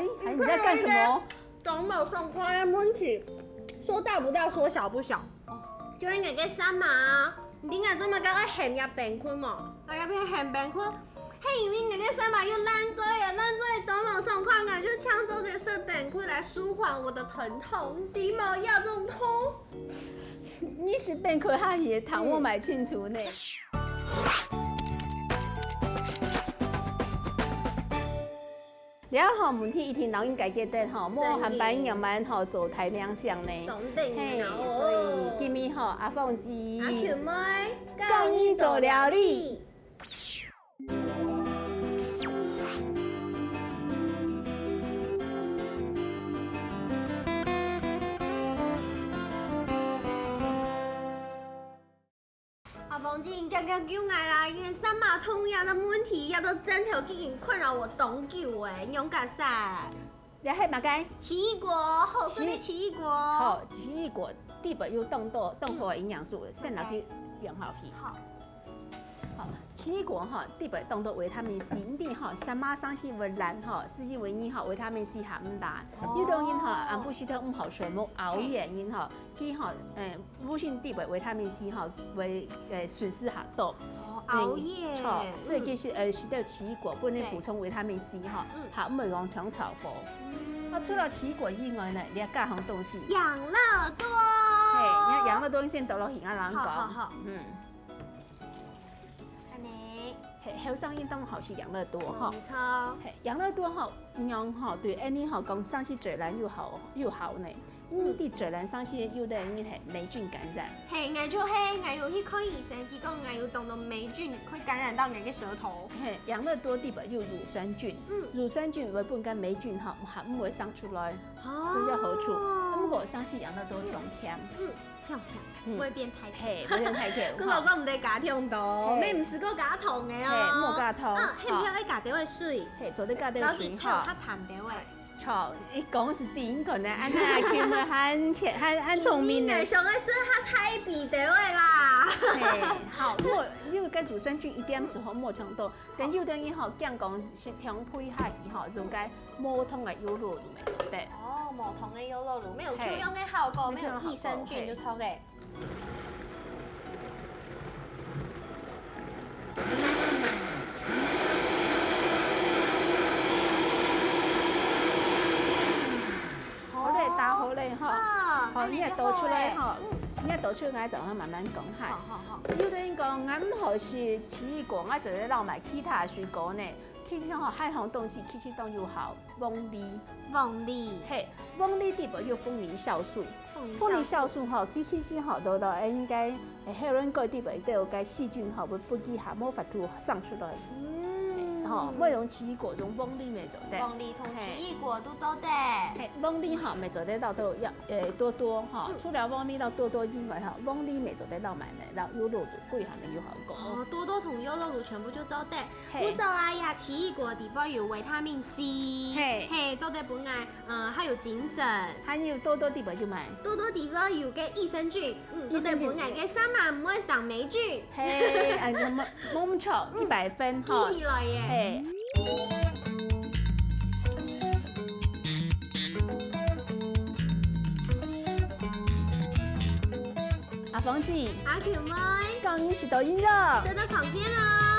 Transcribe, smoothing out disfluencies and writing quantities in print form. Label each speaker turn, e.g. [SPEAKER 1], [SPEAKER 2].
[SPEAKER 1] 你在干什么？
[SPEAKER 2] 讲冇上快的问题，说大不大，说小不小。就因个衫嘛，點解做乜搞我陷入病區嘛？大家變陷病區，係因為個衫嘛又爛咗呀，爛咗當冇上快嘅，就搶走這些病區來舒緩我的疼痛，點冇要這種痛？
[SPEAKER 1] 你是病佢下嘢，糖我買清楚呢。然後問題一定人應該記得吼，莫含班人們吼做太冥想呢。
[SPEAKER 2] 嘿，
[SPEAKER 1] 所以今日吼阿鳳姐，
[SPEAKER 2] 阿喬妹
[SPEAKER 1] 教你做料理。
[SPEAKER 2] 阿鳳姐，家家叫我啦，因為三馬通呀的問題，呀都整條已經困擾我長久誒，用家啥？
[SPEAKER 1] 你係乜雞？
[SPEAKER 2] 奇異果，好吃的奇異果。
[SPEAKER 1] 好，奇異果底部有凍多的營養素，先拿去用好去。好。好，奇異果哈，底部凍多維他命 C， 你哈什麼上是為懶哈，四季為二哈維他命 C 含唔大。有當然哈，安不時頭唔好睡夢熬夜因哈，佢哈無性底部維他命 C 哈為損失下多。
[SPEAKER 2] 熬夜。
[SPEAKER 1] 錯，所以其實食到奇異果幫你補充維他命 C 哈，好唔會講腸炒貨。除了奇異果以外呢，你要加項東西。
[SPEAKER 2] 養樂多。
[SPEAKER 1] 嘿，你看養樂多先倒落去啊，人講。
[SPEAKER 2] 好。
[SPEAKER 1] 後生運動好是養樂多哈，
[SPEAKER 2] 沒錯。
[SPEAKER 1] 養樂多哈，讓哈對你哈講上次嘴爛又好呢。啲嘴爛上次有的人係霉菌感染。係，
[SPEAKER 2] 我要去看醫生，佢講我有動到霉菌，會感染到我嘅舌頭。
[SPEAKER 1] 嘿，養樂多底部有乳酸菌，乳酸菌會本跟霉菌哈唔會生出來，所以有好處。咁我上次養樂多甜甜。
[SPEAKER 2] 甜，唔會變太甜，
[SPEAKER 1] 唔會變太甜。
[SPEAKER 2] 佢老早唔得加甜度，你唔試過加糖嘅哦。
[SPEAKER 1] 冇加糖，
[SPEAKER 2] 係唔係加啲嘅水？
[SPEAKER 1] 係做啲加啲水
[SPEAKER 2] 哈。較淡啲嘅。
[SPEAKER 1] 錯，你講是點可能？安阿喬咪很聰明呢。
[SPEAKER 2] 上嘅是較太甜啲嘅啦。
[SPEAKER 1] 好，因為跟乳酸菌一點時候冇搶到，但有等於吼講講食調配下以後，就該無糖嘅優酪乳咪做得。
[SPEAKER 2] 哦，無糖嘅優酪乳，沒有 Q 用嘅效果，沒有益生菌就錯嘅。
[SPEAKER 1] 好嘞哈，好，你係倒出來哈，你係倒出來，我就慢慢講下。好。有啲人講，我唔好食奇異果，我就係撈埋其他水果呢。其實哈，海洋東西其實都有好，鳳梨，嘿，鳳梨底部有鳳梨酵素，鳳梨酵素哈，其實哈到到應該喺人個底部都有個細菌哈，會不記下冇法度生出來。吼，每用奇異果用鳳梨咪做得，
[SPEAKER 2] 鳳梨同奇異果都做得。
[SPEAKER 1] 鳳梨哈咪做得到都要多多哈，除了鳳梨到多多以外哈，鳳梨咪做得到埋呢，然後優酪乳貴下咪要好講。
[SPEAKER 2] 哦，多多同優酪乳全部都做得。不少啊呀，奇異果底部有維他命 C， 嘿，做得本來還有精神，
[SPEAKER 1] 還有多多底部就買。
[SPEAKER 2] 多多底部有嘅益生菌，做得本來嘅衫嘛唔會長霉菌。
[SPEAKER 1] 嘿，冇咁錯，100分哈。
[SPEAKER 2] 記起來耶。
[SPEAKER 1] 阿鳳姐，
[SPEAKER 2] 阿喬妹，
[SPEAKER 1] 講你食到音樂，
[SPEAKER 2] 收到狂片啦！